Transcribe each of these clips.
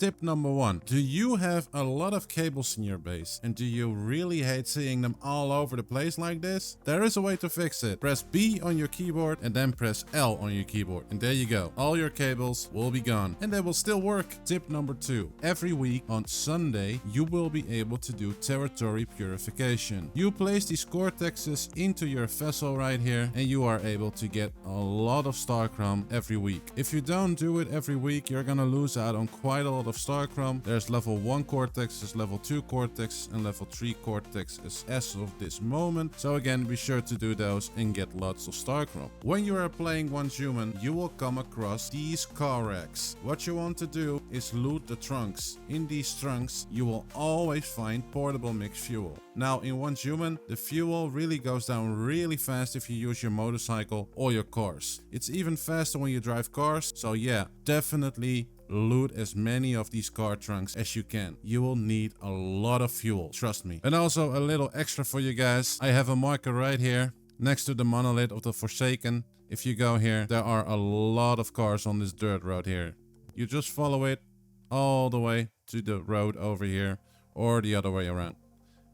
Tip number 1. Do you have a lot of cables in your base? And do you really hate seeing them all over the place like this? There is a way to fix it. Press B on your keyboard and then press L on your keyboard. And there you go. All your cables will be gone. And they will still work. Tip number 2. Every week on Sunday, you will be able to do territory purification. You place these cortexes into your vessel right here and you are able to get a lot of Starchrom every week. If you don't do it every week, you're gonna lose out on quite a lot of Starchrom. There's level 1 cortexes, level 2 cortex and level 3 cortexes as of this moment. So again, be sure to do those and get lots of Starchrom. When you are playing Once Human, you will come across these car racks. What you want to do is loot the trunks. In these trunks, you will always find portable mixed fuel. Now in Once Human, the fuel really goes down really fast if you use your motorcycle or your cars. It's even faster when you drive cars, so yeah, definitely loot as many of these car trunks as you can. You will need a lot of fuel, trust me. And also a little extra for you guys. I have a marker right here next to the monolith of the Forsaken. If you go here, there are a lot of cars on this dirt road here. You just follow it all the way to the road over here or the other way around.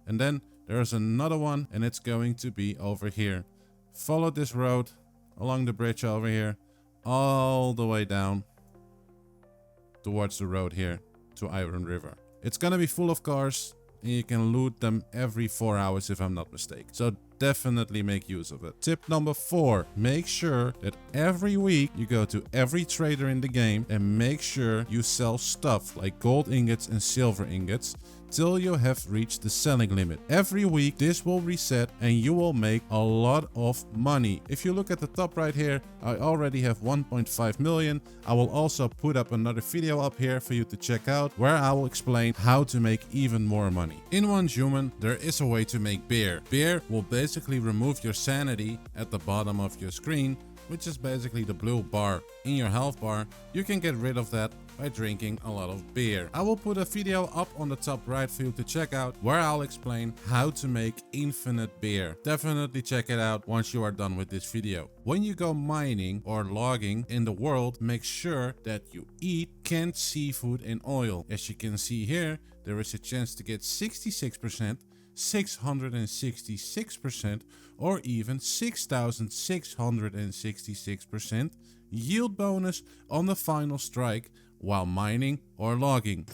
And then there's another one and it's going to be over here. Follow this road along the bridge over here all the way down towards the road here to Iron River. It's gonna be full of cars and you can loot them every 4 hours if I'm not mistaken. So definitely make use of it. Tip number 4. Make sure that every week you go to every trader in the game and make sure you sell stuff like gold ingots and silver ingots till you have reached the selling limit. Every week this will reset and you will make a lot of money. If you look at the top right here, I already have 1.5 million. I will also put up another video up here for you to check out where I will explain how to make even more money. In Once Human, there is a way to make beer. Beer will basically remove your sanity at the bottom of your screen, which is basically the blue bar in your health bar. You can get rid of that by drinking a lot of beer. I will put a video up on the top right for you to check out where I'll explain how to make infinite beer. Definitely check it out once you are done with this video. When you go mining or logging in the world, make sure that you eat canned seafood and oil. As you can see here, there is a chance to get 66%, 666% or even 6,666% yield bonus on the final strike while mining or logging.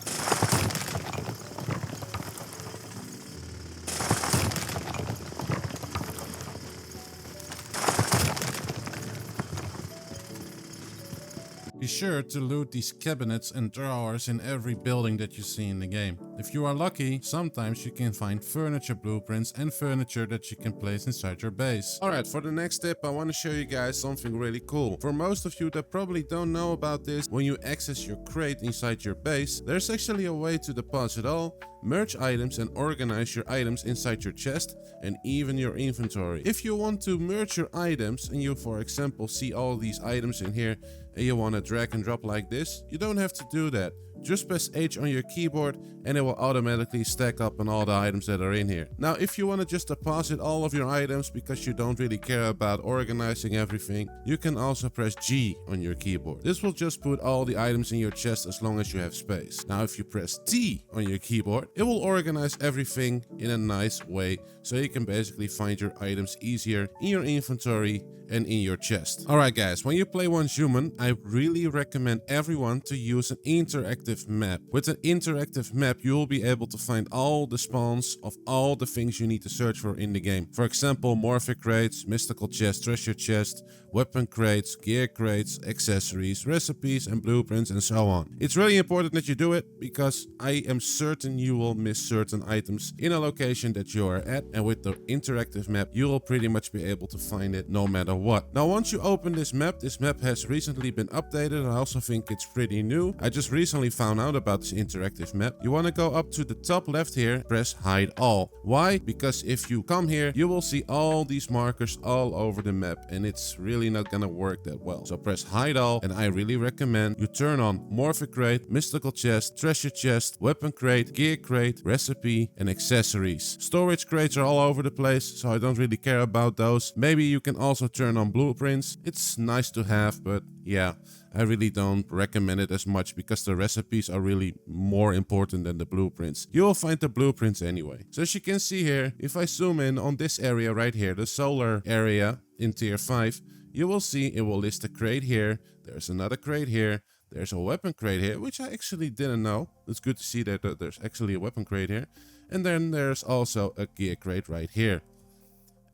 Be sure to loot these cabinets and drawers in every building that you see in the game. If you are lucky, sometimes you can find furniture blueprints and furniture that you can place inside your base. Alright, for the next tip I want to show you guys something really cool. For most of you that probably don't know about this, when you access your crate inside your base, there's actually a way to deposit all, merge items and organize your items inside your chest and even your inventory. If you want to merge your items and you for example see all these items in here and you want to drag and drop like this, you don't have to do that. Just press H on your keyboard and it will automatically stack up on all the items that are in here. Now if you want to just deposit all of your items because you don't really care about organizing everything, you can also press G on your keyboard. This will just put all the items in your chest as long as you have space. Now if you press T on your keyboard, it will organize everything in a nice way so you can basically find your items easier in your inventory and in your chest. Alright guys, when you play Once Human, I really recommend everyone to use an interactive map. With an interactive map, you will be able to find all the spawns of all the things you need to search for in the game. For example, morphic crates, mystical chest, treasure chest, weapon crates, gear crates, accessories, recipes and blueprints and so on. It's really important that you do it because I am certain you will miss certain items in a location that you are at, and with the interactive map you will pretty much be able to find it no matter what. Now once you open this map has recently been updated. I also think it's pretty new. I just recently found out about this interactive map. You want to go up to the top left here, press hide all. Why? Because if you come here you will see all these markers all over the map and it's really not gonna work that well. So press hide all and I really recommend you turn on morphic crate, mystical chest, treasure chest, weapon crate, gear crate, recipe and accessories. Storage crates are all over the place, so I don't really care about those. Maybe you can also turn on blueprints. It's nice to have, but yeah, I really don't recommend it as much because the recipes are really more important than the blueprints. You will find the blueprints anyway. So as you can see here, if I zoom in on this area right here, the solar area in tier 5, you will see it will list a crate here. There's another crate here. There's a weapon crate here, which I actually didn't know. It's good to see that there's actually a weapon crate here. And then there's also a gear crate right here.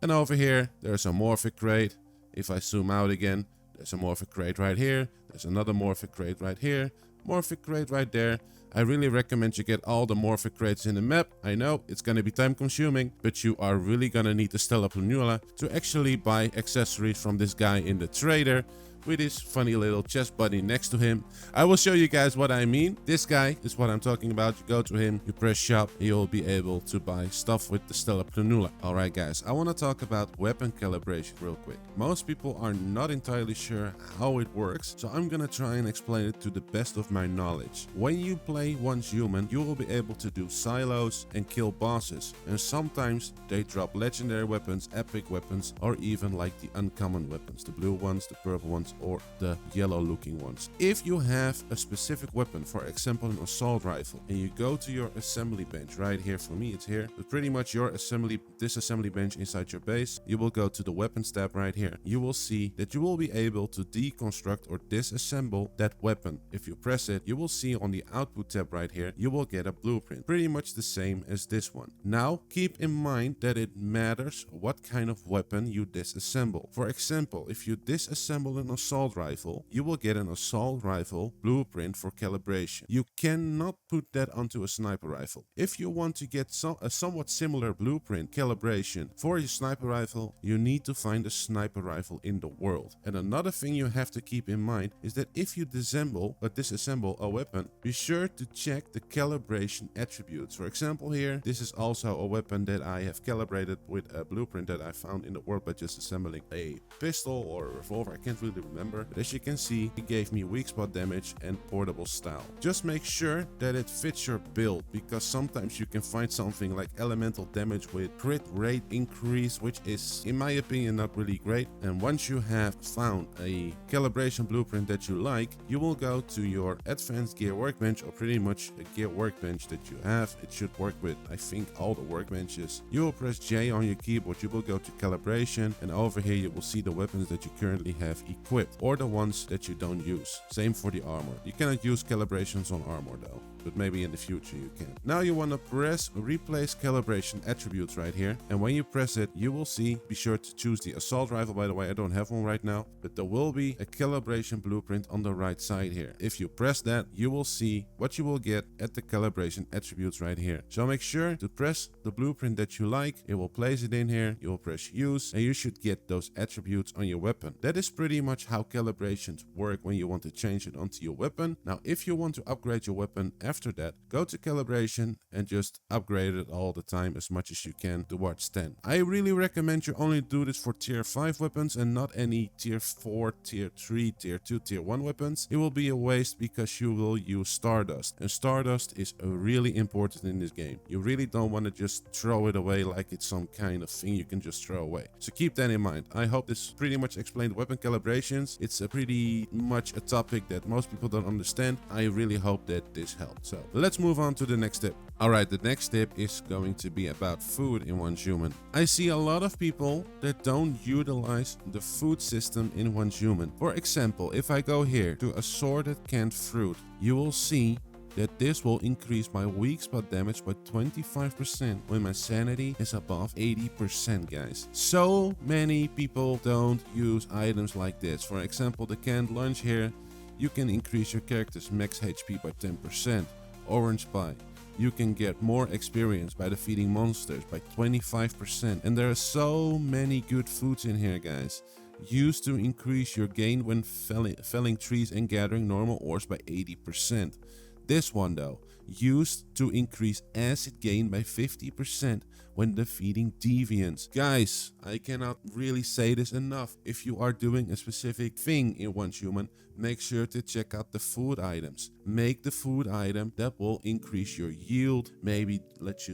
And over here, there's a morphic crate. If I zoom out again, there's a morphic crate right here. There's another morphic crate right here. Morphic crate right there. I really recommend you get all the morphic crates in the map. I know it's going to be time consuming, but you are really going to need the Stellar Planula to actually buy accessories from this guy in the trader with his funny little chest buddy next to him. I will show you guys what I mean. This guy is what I'm talking about. You go to him, you press shop, and you'll be able to buy stuff with the Stellar Planula. Alright guys, I want to talk about weapon calibration real quick. Most people are not entirely sure how it works, so I'm gonna try and explain it to the best of my knowledge. When you play Once Human, you will be able to do silos and kill bosses, and sometimes they drop legendary weapons, epic weapons, or even like the uncommon weapons, the blue ones, the purple ones, or the yellow looking ones. If you have a specific weapon, for example an assault rifle, and you go to your assembly bench right here, for me it's here, but pretty much your disassembly bench inside your base, you will go to the weapons tab right here. You will see that you will be able to deconstruct or disassemble that weapon. If you press it, you will see on the output tab right here, you will get a blueprint, pretty much the same as this one. Now keep in mind that it matters what kind of weapon you disassemble. For example, if you disassemble an assault rifle, you will get an assault rifle blueprint for calibration. You cannot put that onto a sniper rifle. If you want to get a somewhat similar blueprint calibration for your sniper rifle, you need to find a sniper rifle in the world. And another thing you have to keep in mind is that if you disassemble a weapon, be sure to check the calibration attributes. For example here, this is also a weapon that I have calibrated with a blueprint that I found in the world by just assembling a pistol or a revolver. I can't really remember, but as you can see, it gave me weak spot damage and portable style. Just make sure that it fits your build, because sometimes you can find something like elemental damage with crit rate increase, which is in my opinion not really great. And once you have found a calibration blueprint that you like, you will go to your advanced gear workbench, or pretty much a gear workbench that you have. It should work with, I think, all the workbenches. You will press J on your keyboard, you will go to calibration, and over here you will see the weapons that you currently have equipped, or the ones that you don't use. Same for the armor. You cannot use calibrations on armor though, but maybe in the future you can. Now you want to press replace calibration attributes right here, and when you press it, you will see, be sure to choose the assault rifle. By the way, I don't have one right now, but there will be a calibration blueprint on the right side here. If you press that, you will see what you will get at the calibration attributes right here. So make sure to press the blueprint that you like. It will place it in here. You will press use, and you should get those attributes on your weapon. That is pretty much how calibrations work when you want to change it onto your weapon. Now if you want to upgrade your weapon after that, go to calibration and just upgrade it all the time as much as you can towards 10. I really recommend you only do this for tier 5 weapons and not any tier 4, tier 3, tier 2, tier 1 weapons. It will be a waste because you will use Stardust, and Stardust is really important in this game. You really don't want to just throw it away like it's some kind of thing you can just throw away. So keep that in mind. I hope this pretty much explained weapon calibrations. It's a pretty much a topic that most people don't understand. I really hope that this helped. So let's move on to the next tip. Alright, the next tip is going to be about food in Once Human. I see a lot of people that don't utilize the food system in Once Human. For example, if I go here to assorted canned fruit, you will see that this will increase my weak spot damage by 25% when my sanity is above 80%, guys. So many people don't use items like this. For example, the canned lunch here, you can increase your character's max HP by 10%. Orange pie, you can get more experience by defeating monsters by 25%. And there are so many good foods in here, guys. Used to increase your gain when felling trees and gathering normal ores by 80%. This one though, used to increase acid gain by 50% when defeating deviants. Guys, I cannot really say this enough. If you are doing a specific thing in Once Human, make sure to check out the food items. make the food item that will increase your yield, maybe let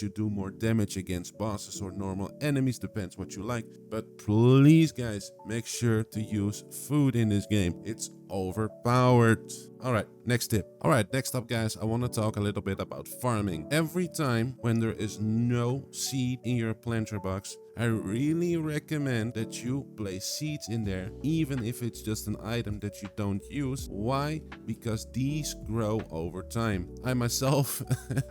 you do more damage against bosses or normal enemies, depends what you like. But please guys, make sure to use food in this game. It's overpowered. Alright, next tip. Alright, next up guys, I want to talk a little bit about farming. Every time when there is no seed in your planter box, I really recommend that you place seeds in there, even if it's just an item that you don't use. Why? Because these grow over time. I myself,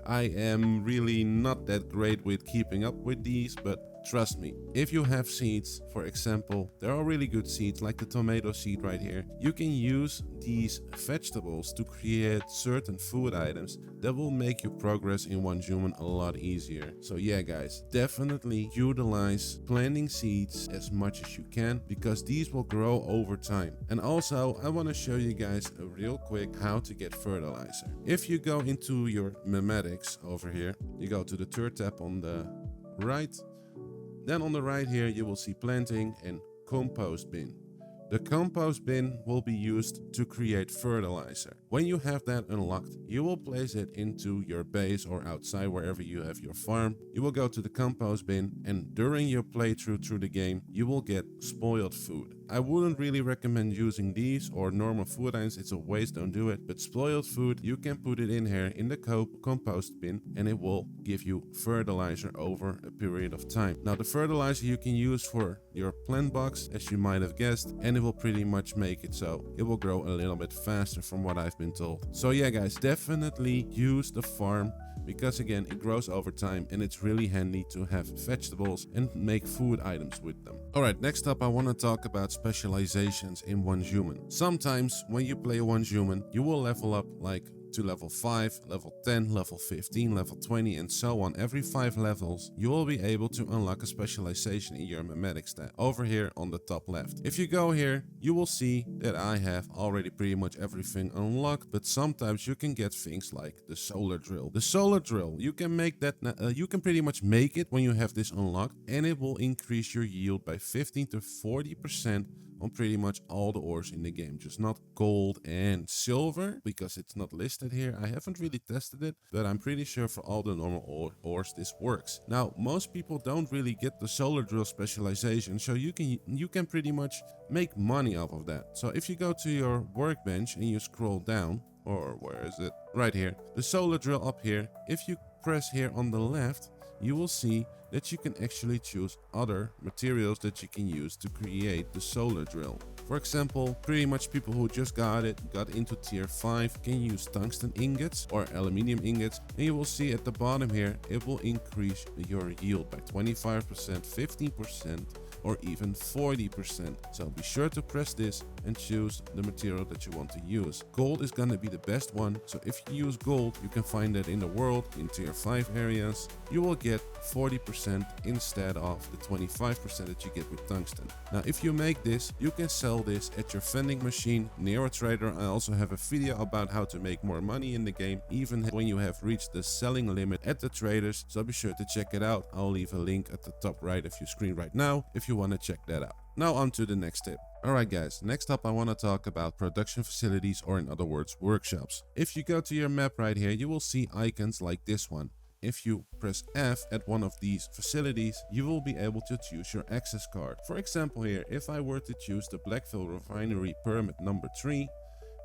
I am really not that great with keeping up with these, but trust me, if you have seeds, for example, there are really good seeds like the tomato seed right here. You can use these vegetables to create certain food items that will make your progress in One Human a lot easier. So yeah guys, definitely utilize planting seeds as much as you can, because these will grow over time. And also, I want to show you guys real quick how to get fertilizer. If you go into your memetics over here, you go to the third tab on the right. Then on the right here, you will see planting and compost bin. The compost bin will be used to create fertilizer. When you have that unlocked, you will place it into your base or outside wherever you have your farm. You will go to the compost bin, and during your playthrough through the game, you will get spoiled food. I wouldn't really recommend using these or normal food items, it's a waste, don't do it. But spoiled food, you can put it in here in the compost bin, and it will give you fertilizer over a period of time. Now the fertilizer you can use for your plant box, as you might have guessed, and it will pretty much make it so it will grow a little bit faster from what I've been told. So yeah guys, definitely use the farm, because again, it grows over time and it's really handy to have vegetables and make food items with them. Alright, next up I want to talk about specializations in One Human. Sometimes when you play One Human, you will level up like to level 5, level 10, level 15, level 20 and so on. Every 5 levels you will be able to unlock a specialization in your memetics tab over here on the top left. If you go here, you will see that I have already pretty much everything unlocked, but sometimes you can get things like the solar drill. The solar drill, you can make that, you can pretty much make it when you have this unlocked, and it will increase your yield by 15 to 40% on pretty much all the ores in the game, just not gold and silver because it's not listed here. I haven't really tested it, but I'm pretty sure for all the normal ores this works. Now most people don't really get the solar drill specialization, so you can pretty much make money off of that. So if you go to your workbench and you scroll down, or where is it? Right here, the solar drill up here. If you press here on the left, you will see that you can actually choose other materials that you can use to create the solar drill. For example, pretty much people who just got into tier 5 can use tungsten ingots or aluminium ingots, and you will see at the bottom here, it will increase your yield by 25%, 15%, or even 40%. So be sure to press this and choose the material that you want to use. Gold is gonna be the best one, so if you use gold, you can find that in the world, in tier 5 areas. You will get 40% instead of the 25% that you get with tungsten. Now if you make this, you can sell this at your vending machine near a trader. I also have a video about how to make more money in the game, even when you have reached the selling limit at the traders, so be sure to check it out. I'll leave a link at the top right of your screen right now if you want to check that out. Now on to the next tip. Alright guys, next up I want to talk about production facilities, or in other words, workshops. If you go to your map right here, you will see icons like this one. If you press F at one of these facilities, you will be able to choose your access card. For example here, if I were to choose the Blackville Refinery permit number 3,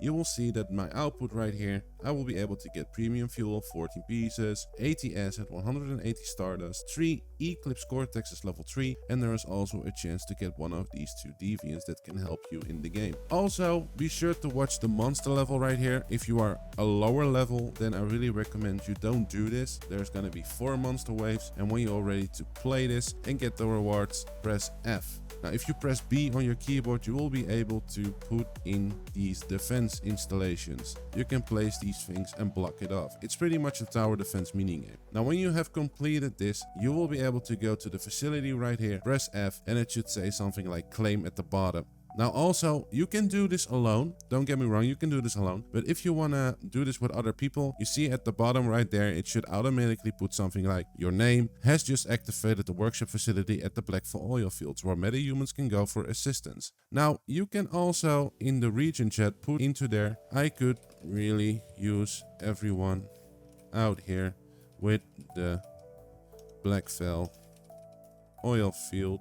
you will see that my output right here, I will be able to get premium fuel 14 pieces, 80 acid, 180 stardust, 3 Eclipse Cortexes level 3, and there is also a chance to get one of these 2 Deviants that can help you in the game. Also, be sure to watch the monster level right here. If you are a lower level, then I really recommend you don't do this. There's gonna be 4 monster waves, and when you're ready to play this and get the rewards, press F. Now if you press B on your keyboard, you will be able to put in these defense installations. You can place these things and block it off. It's pretty much a tower defense minigame. Now when you have completed this, you will be able to go to the facility right here, press F, and it should say something like claim at the bottom. Now also, you can do this alone. Don't get me wrong, you can do this alone. But if you want to do this with other people, you see at the bottom right there, it should automatically put something like your name has just activated the workshop facility at the Blackfell oil fields where metahumans can go for assistance. Now, you can also in the region chat put into there, I could really use everyone out here with the Blackfell oil field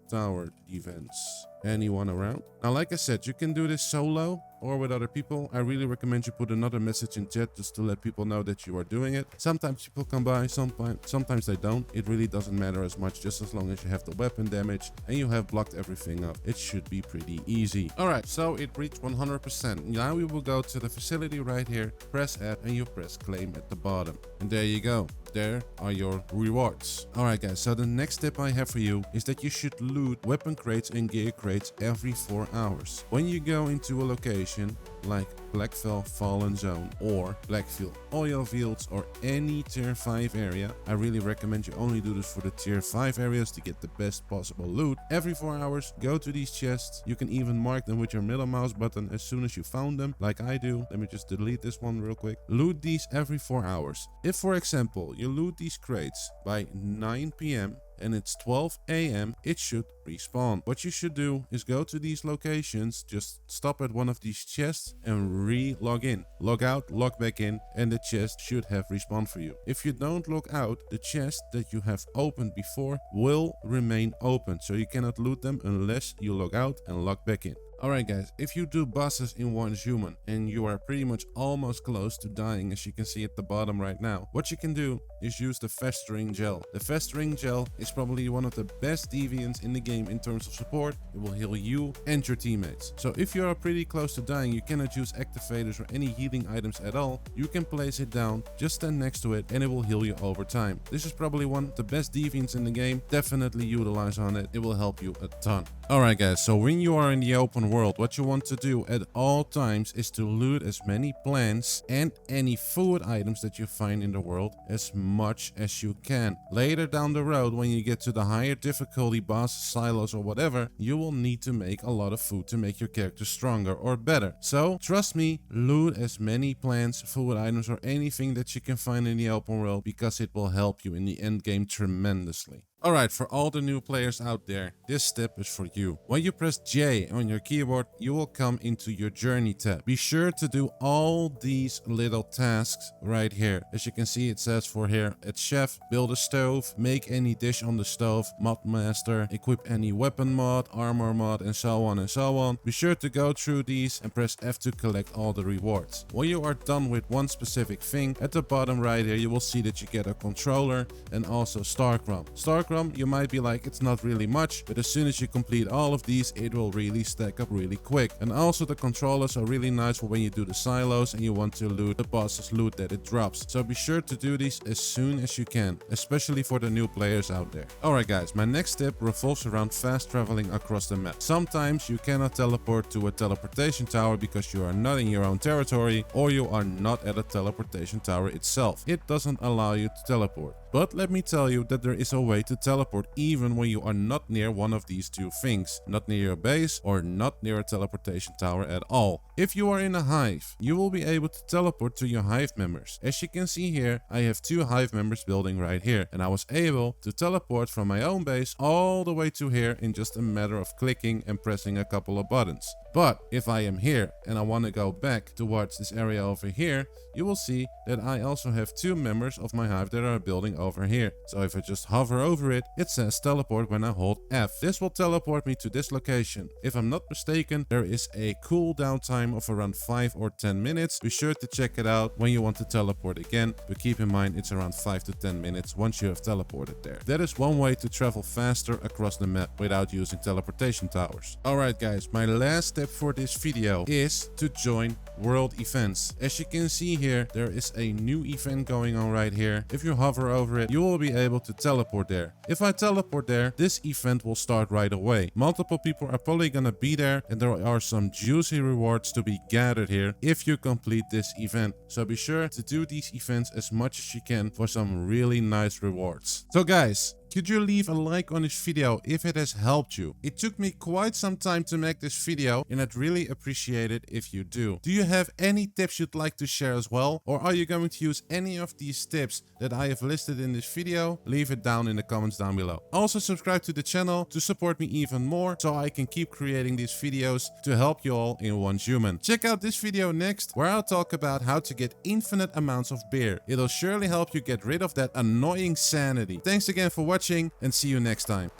tower defense. Anyone around? Now, like I said, you can do this solo or with other people. I really recommend you put another message in chat just to let people know that you are doing it. Sometimes people come by, sometimes they don't. It really doesn't matter as much, just as long as you have the weapon damage and you have blocked everything up. It should be pretty easy. Alright, so it reached 100%. Now we will go to the facility right here, press add, and you press claim at the bottom. And there you go. There are your rewards. Alright guys, so the next tip I have for you is that you should loot weapon crates and gear crates every 4 hours. When you go into a location like Blackfell Fallen Zone or Blackfield oil fields or any tier 5 area, I really recommend you only do this for the tier 5 areas to get the best possible loot. Every 4 hours, go to these chests. You can even mark them with your middle mouse button as soon as you found them, like I do. Let me just delete this one real quick. Loot these every 4 hours. If, for example, you loot these crates by 9 p.m. and it's 12 a.m, it should respawn. What you should do is go to these locations, just stop at one of these chests and re-log in. Log out, log back in, and the chest should have respawned for you. If you don't log out, the chest that you have opened before will remain open, so you cannot loot them unless you log out and log back in. Alright guys, if you do bosses in one human and you are pretty much almost close to dying, as you can see at the bottom right now, what you can do is use the Festering gel. The Festering gel is probably one of the best deviants in the game in terms of support. It will heal you and your teammates. So if you are pretty close to dying, you cannot use activators or any healing items at all. You can place it down, just stand next to it, and it will heal you over time. This is probably one of the best deviants in the game. Definitely utilize on it. It will help you a ton. Alright guys, so when you are in the open world, what you want to do at all times is to loot as many plants and any food items that you find in the world as much as you can. Later down the road, when you get to the higher difficulty boss, silos or whatever, you will need to make a lot of food to make your character stronger or better. So trust me, loot as many plants, food items or anything that you can find in the open world, because it will help you in the end game tremendously. Alright, for all the new players out there, this step is for you. When you press J on your keyboard, you will come into your journey tab. Be sure to do all these little tasks right here. As you can see, it says for here at chef, build a stove, make any dish on the stove, mod master, equip any weapon mod, armor mod, and so on and so on. Be sure to go through these and press F to collect all the rewards. When you are done with one specific thing, at the bottom right here, you will see that you get a controller and also Starchrom. Starchrom, you might be like, it's not really much, but as soon as you complete all of these, it will really stack up really quick. And also the controllers are really nice for when you do the silos and you want to loot the boss's loot that it drops. So be sure to do these as soon as you can, especially for the new players out there. Alright guys, my next tip revolves around fast traveling across the map. Sometimes you cannot teleport to a teleportation tower because you are not in your own territory or you are not at a teleportation tower itself. It doesn't allow you to teleport. But let me tell you that there is a way to teleport even when you are not near one of these two things, not near your base or not near a teleportation tower at all. If you are in a hive, you will be able to teleport to your hive members. As you can see here, I have 2 hive members building right here, and I was able to teleport from my own base all the way to here in just a matter of clicking and pressing a couple of buttons. But if I am here and I want to go back towards this area over here, you will see that I also have 2 members of my hive that are building over here. So if I just hover over it, it says teleport when I hold F. This will teleport me to this location. If I'm not mistaken, there is a cooldown time of around 5 or 10 minutes. Be sure to check it out when you want to teleport again, but keep in mind it's around 5 to 10 minutes once you have teleported there. That is one way to travel faster across the map without using teleportation towers. Alright guys, my last step for this video is to join world events. As you can see here, there is a new event going on right here. If you hover over it, you will be able to teleport there. If I teleport there, this event will start right away. Multiple people are probably gonna be there, and there are some juicy rewards to be gathered here if you complete this event. So be sure to do these events as much as you can for some really nice rewards. So guys, Could you leave a like on this video if it has helped you? It took me quite some time to make this video and I'd really appreciate it if you do. Do you have any tips you'd like to share as well? Or are you going to use any of these tips that I have listed in this video? Leave it down in the comments down below. Also subscribe to the channel to support me even more so I can keep creating these videos to help you all in one human. Check out this video next where I'll talk about how to get infinite amounts of beer. It'll surely help you get rid of that annoying sanity. Thanks again for watching and see you next time.